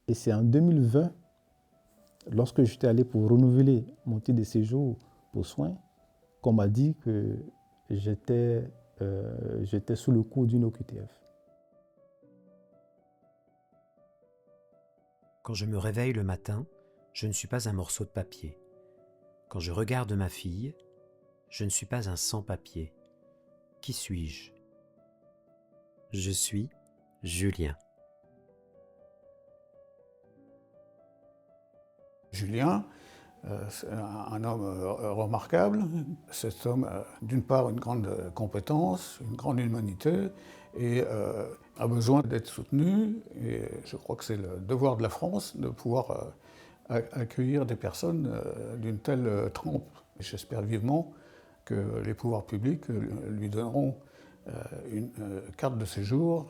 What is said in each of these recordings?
Et c'est en 2020, lorsque j'étais allé pour renouveler mon titre de séjour pour soins, qu'on m'a dit que j'étais sous le coup d'une OQTF. Quand je me réveille le matin, je ne suis pas un morceau de papier. Quand je regarde ma fille, je ne suis pas un sans-papier. Qui suis-je ? Je suis Julien. Julien, c'est un homme remarquable. Cet homme a d'une part une grande compétence, une grande humanité et a besoin d'être soutenu. Et je crois que c'est le devoir de la France de pouvoir accueillir des personnes d'une telle trempe. J'espère vivement que les pouvoirs publics lui donneront une carte de séjour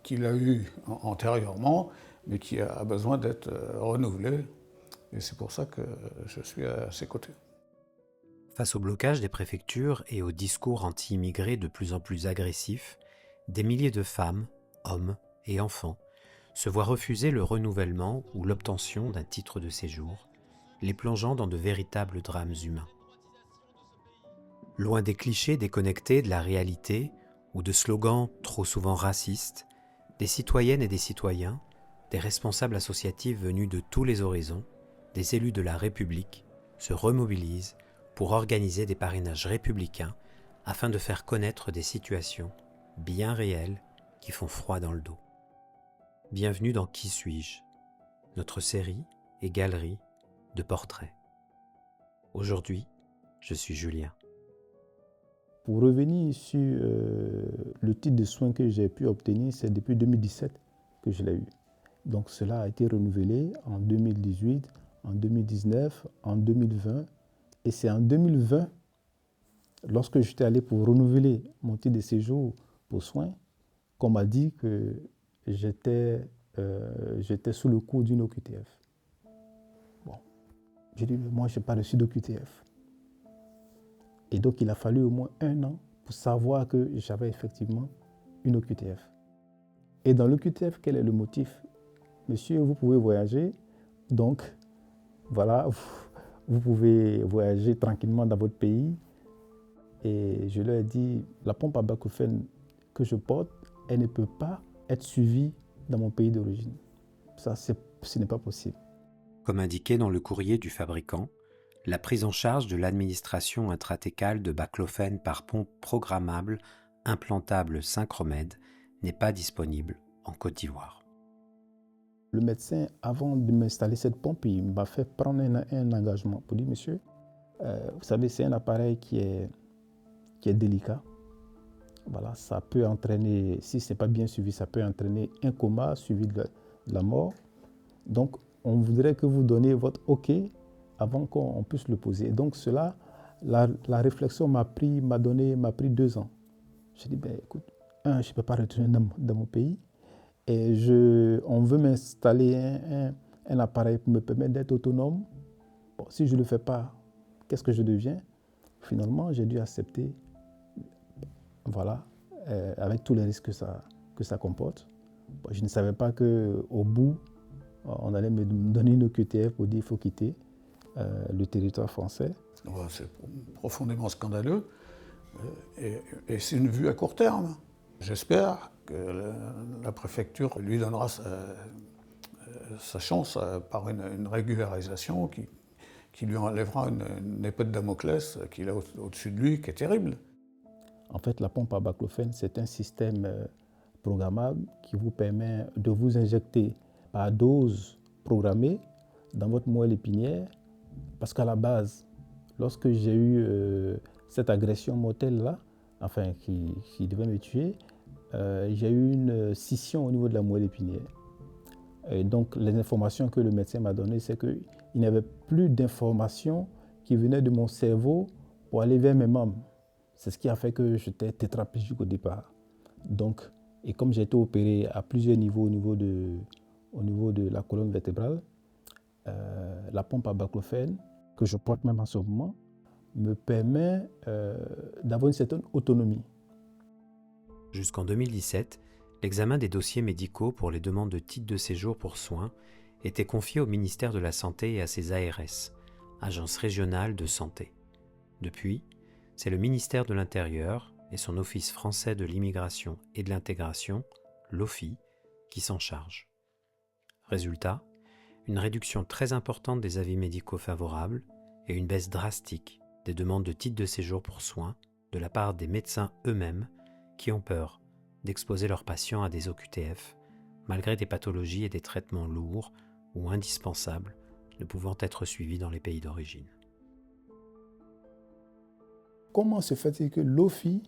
qu'il a eue antérieurement, mais qui a besoin d'être renouvelée. Et c'est pour ça que je suis à ses côtés. Face au blocage des préfectures et aux discours anti-immigrés de plus en plus agressifs, des milliers de femmes, hommes et enfants se voient refuser le renouvellement ou l'obtention d'un titre de séjour, les plongeant dans de véritables drames humains. Loin des clichés déconnectés de la réalité ou de slogans trop souvent racistes, des citoyennes et des citoyens, des responsables associatifs venus de tous les horizons, des élus de la République se remobilisent pour organiser des parrainages républicains afin de faire connaître des situations bien réelles qui font froid dans le dos. Bienvenue dans Qui suis-je ? Notre série et galerie de portraits. Aujourd'hui, je suis Julien. Pour revenir sur le titre de soins que j'ai pu obtenir, c'est depuis 2017 que je l'ai eu. Donc cela a été renouvelé en 2018, en 2019, en 2020. Et c'est en 2020, lorsque j'étais allé pour renouveler mon titre de séjour pour soins, qu'on m'a dit que j'étais sous le coup d'une OQTF. Bon, j'ai dit, moi, je n'ai pas reçu d'OQTF. Et donc, il a fallu au moins 1 an pour savoir que j'avais effectivement une OQTF. Et dans l'OQTF, quel est le motif ? Monsieur, vous pouvez voyager, donc voilà, vous pouvez voyager tranquillement dans votre pays. Et je leur ai dit, la pompe à baclofen que je porte, elle ne peut pas être suivie dans mon pays d'origine. Ça, ce n'est pas possible. Comme indiqué dans le courrier du fabricant, la prise en charge de l'administration intratécale de baclofen par pompe programmable implantable Synchromède n'est pas disponible en Côte d'Ivoire. Le médecin, avant de m'installer cette pompe, il m'a fait prendre un engagement pour dire, monsieur, vous savez, c'est un appareil qui est délicat. Voilà, ça peut entraîner, si ce n'est pas bien suivi, ça peut entraîner un coma suivi de la mort. Donc, on voudrait que vous donniez votre OK avant qu'on puisse le poser. Et donc, cela, la réflexion m'a pris 2 ans. J'ai dit, ben, écoute, je ne peux pas retourner dans mon pays. Et on veut m'installer un appareil pour me permettre d'être autonome. Bon, si je ne le fais pas, qu'est-ce que je deviens ? Finalement, j'ai dû accepter, voilà, avec tous les risques que ça comporte. Bon, je ne savais pas qu'au bout, on allait me donner une OQTF pour dire qu'il faut quitter le territoire français. C'est profondément scandaleux et c'est une vue à court terme. J'espère que la préfecture lui donnera sa chance par une régularisation qui lui enlèvera une épée de Damoclès qu'il a au-dessus de lui, qui est terrible. En fait, la pompe à baclofen, c'est un système programmable qui vous permet de vous injecter par dose programmée dans votre moelle épinière. Parce qu'à la base, lorsque j'ai eu cette agression mortelle-là, enfin qui devait me tuer, j'ai eu une scission au niveau de la moelle épinière. Et donc, les informations que le médecin m'a données, c'est qu'il n'y avait plus d'informations qui venaient de mon cerveau pour aller vers mes membres. C'est ce qui a fait que j'étais tétraplégique au départ. Donc, et comme j'ai été opéré à plusieurs niveaux au niveau de la colonne vertébrale, la pompe à baclofen, que je porte même en ce moment, me permet d'avoir une certaine autonomie. Jusqu'en 2017, l'examen des dossiers médicaux pour les demandes de titres de séjour pour soins était confié au ministère de la Santé et à ses ARS, agences régionales de santé. Depuis, c'est le ministère de l'Intérieur et son Office français de l'immigration et de l'intégration, l'OFII, qui s'en chargent. Résultat, une réduction très importante des avis médicaux favorables et une baisse drastique des demandes de titres de séjour pour soins de la part des médecins eux-mêmes qui ont peur d'exposer leurs patients à des OQTF, malgré des pathologies et des traitements lourds ou indispensables ne pouvant être suivis dans les pays d'origine. Comment se fait-il que l'OFII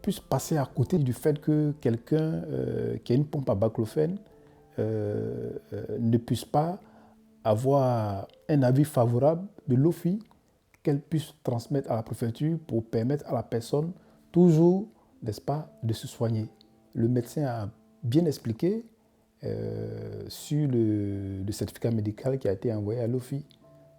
puisse passer à côté du fait que quelqu'un qui a une pompe à baclofène ne puisse pas avoir un avis favorable de l'OFII qu'elle puisse transmettre à la préfecture pour permettre à la personne toujours, n'est-ce pas, de se soigner. Le médecin a bien expliqué sur le certificat médical qui a été envoyé à l'OFII.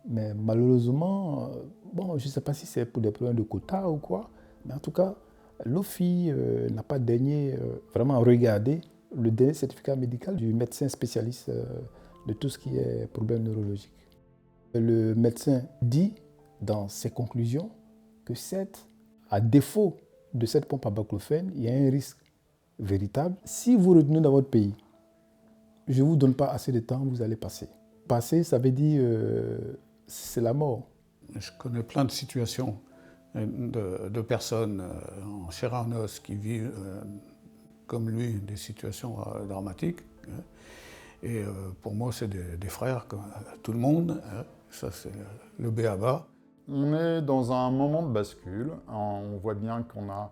Mais malheureusement, bon, je ne sais pas si c'est pour des problèmes de quotas ou quoi, mais en tout cas, l'OFII n'a pas daigné vraiment regarder le dernier certificat médical du médecin spécialiste de tout ce qui est problème neurologique. Le médecin dit dans ses conclusions que à défaut de cette pompe à baclofène, il y a un risque véritable. Si vous retenez dans votre pays, je ne vous donne pas assez de temps, vous allez passer. Passer, ça veut dire c'est la mort. Je connais plein de situations de personnes en chair et en os qui vivent, comme lui, des situations dramatiques. Et pour moi, c'est des frères, comme tout le monde. Ça, c'est le b.a.-ba. On est dans un moment de bascule. On voit bien qu'on a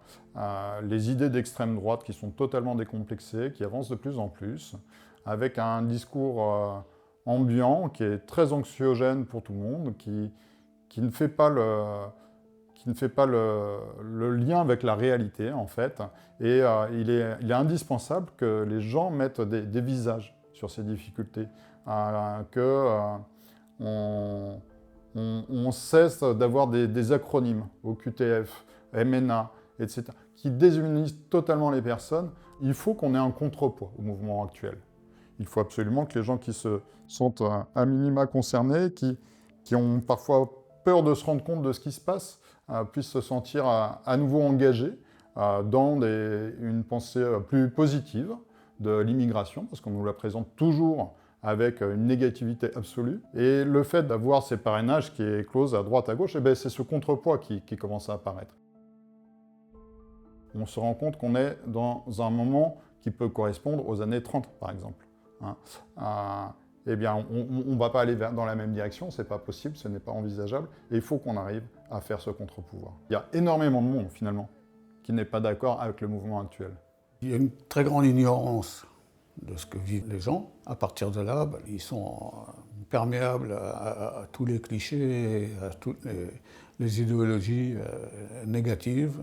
les idées d'extrême droite qui sont totalement décomplexées, qui avancent de plus en plus, avec un discours ambiant qui est très anxiogène pour tout le monde, qui ne fait pas le lien avec la réalité, en fait. Et il est indispensable que les gens mettent des visages sur ces difficultés, on cesse d'avoir des acronymes, OQTF, MNA, etc., qui déshumanisent totalement les personnes. Il faut qu'on ait un contrepoids au mouvement actuel. Il faut absolument que les gens qui se sentent à minima concernés, qui ont parfois peur de se rendre compte de ce qui se passe, puissent se sentir à nouveau engagés dans une pensée plus positive de l'immigration, parce qu'on nous la présente toujours avec une négativité absolue. Et le fait d'avoir ces parrainages qui éclosent à droite, à gauche, c'est ce contrepoids qui commence à apparaître. On se rend compte qu'on est dans un moment qui peut correspondre aux années 30, par exemple. Eh bien, on ne va pas aller dans la même direction, ce n'est pas possible, ce n'est pas envisageable, et il faut qu'on arrive à faire ce contre-pouvoir. Il y a énormément de monde, finalement, qui n'est pas d'accord avec le mouvement actuel. Il y a une très grande ignorance de ce que vivent les gens. À partir de là, ils sont perméables à tous les clichés, à toutes les idéologies négatives,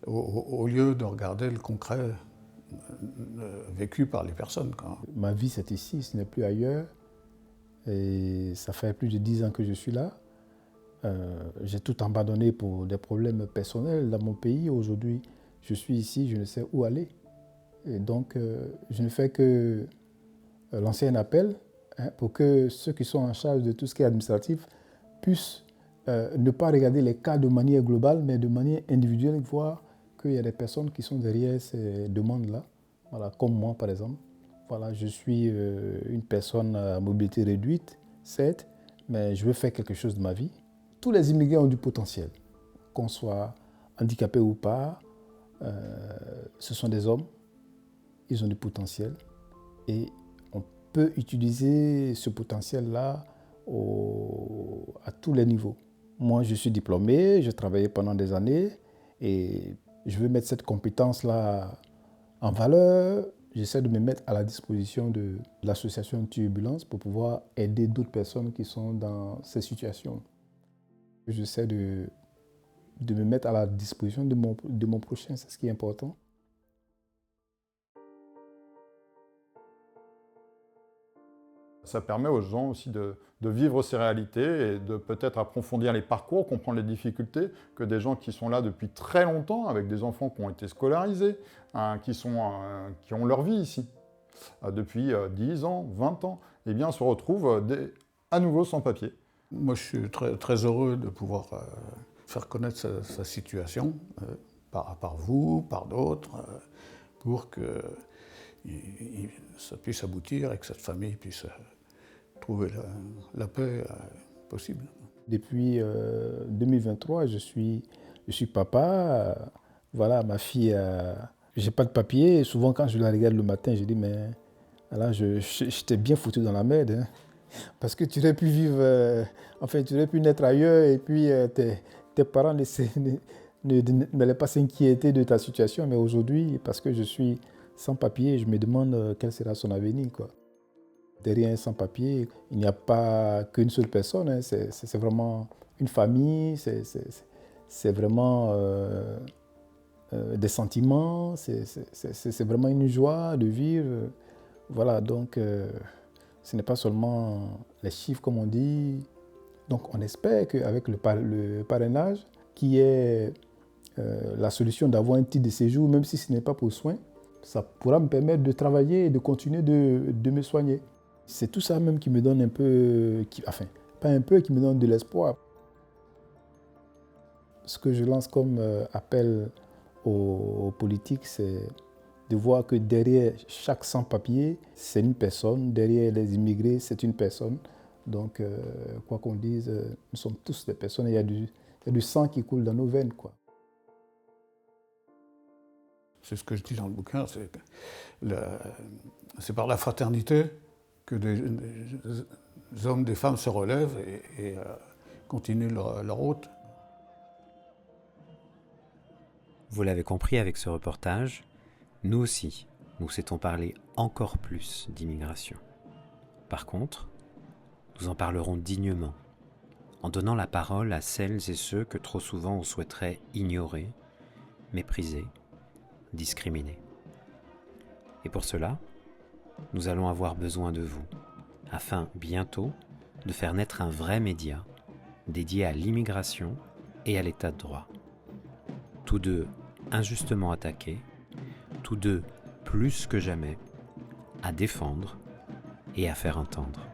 au lieu de regarder le concret vécu par les personnes. Ma vie, c'est ici, ce n'est plus ailleurs. Et ça fait plus de 10 ans que je suis là. J'ai tout abandonné pour des problèmes personnels dans mon pays. Aujourd'hui, je suis ici, je ne sais où aller. Et donc, je ne fais que lancer un appel pour que ceux qui sont en charge de tout ce qui est administratif puissent ne pas regarder les cas de manière globale, mais de manière individuelle, voir qu'il y a des personnes qui sont derrière ces demandes-là, voilà, comme moi par exemple. Voilà, je suis une personne à mobilité réduite, certes, mais je veux faire quelque chose de ma vie. Tous les immigrés ont du potentiel, qu'on soit handicapé ou pas, ce sont des hommes, ils ont du potentiel et on peut utiliser ce potentiel-là à tous les niveaux. Moi, je suis diplômé, j'ai travaillé pendant des années et je veux mettre cette compétence-là en valeur. J'essaie de me mettre à la disposition de l'association Turbulence pour pouvoir aider d'autres personnes qui sont dans ces situations. J'essaie de me mettre à la disposition de mon prochain, c'est ce qui est important. Ça permet aux gens aussi de vivre ces réalités et de peut-être approfondir les parcours, comprendre les difficultés que des gens qui sont là depuis très longtemps, avec des enfants qui ont été scolarisés, hein, qui ont leur vie ici, depuis 10 ans, 20 ans, eh bien, se retrouvent à nouveau sans papier. Moi, je suis très, très heureux de pouvoir faire connaître sa situation par vous, par d'autres, pour que ça puisse aboutir et que cette famille puisse trouver la paix possible. Depuis 2023, je suis papa. Voilà, ma fille, j'ai pas de papier. Et souvent, quand je la regarde le matin, je dis, mais là, je t'ai bien foutu dans la merde. Hein. Parce que tu aurais pu vivre, tu aurais pu naître ailleurs et puis tes parents n'allaient pas s'inquiéter de ta situation. Mais aujourd'hui, parce que je suis sans papier, je me demande quel sera son avenir, quoi. Derrière un sans-papier, il n'y a pas qu'une seule personne, hein. C'est vraiment une famille, c'est vraiment des sentiments, c'est vraiment une joie de vivre. Voilà, donc ce n'est pas seulement les chiffres comme on dit. Donc on espère qu'avec le parrainage, qui est la solution d'avoir un titre de séjour, même si ce n'est pas pour soins, ça pourra me permettre de travailler et de continuer de me soigner. C'est tout ça même qui me donne un peu, pas un peu, qui me donne de l'espoir. Ce que je lance comme appel aux politiques, c'est de voir que derrière chaque sans-papier, c'est une personne, derrière les immigrés, c'est une personne. Donc, quoi qu'on dise, nous sommes tous des personnes, il y a du sang qui coule dans nos veines, quoi. C'est ce que je dis dans le bouquin, c'est par la fraternité que des hommes, des femmes se relèvent et continuent leur route. Vous l'avez compris avec ce reportage, nous aussi, nous souhaitons parler encore plus d'immigration. Par contre, nous en parlerons dignement, en donnant la parole à celles et ceux que trop souvent on souhaiterait ignorer, mépriser, discriminer. Et pour cela, nous allons avoir besoin de vous, afin bientôt de faire naître un vrai média dédié à l'immigration et à l'état de droit. Tous deux injustement attaqués, tous deux plus que jamais à défendre et à faire entendre.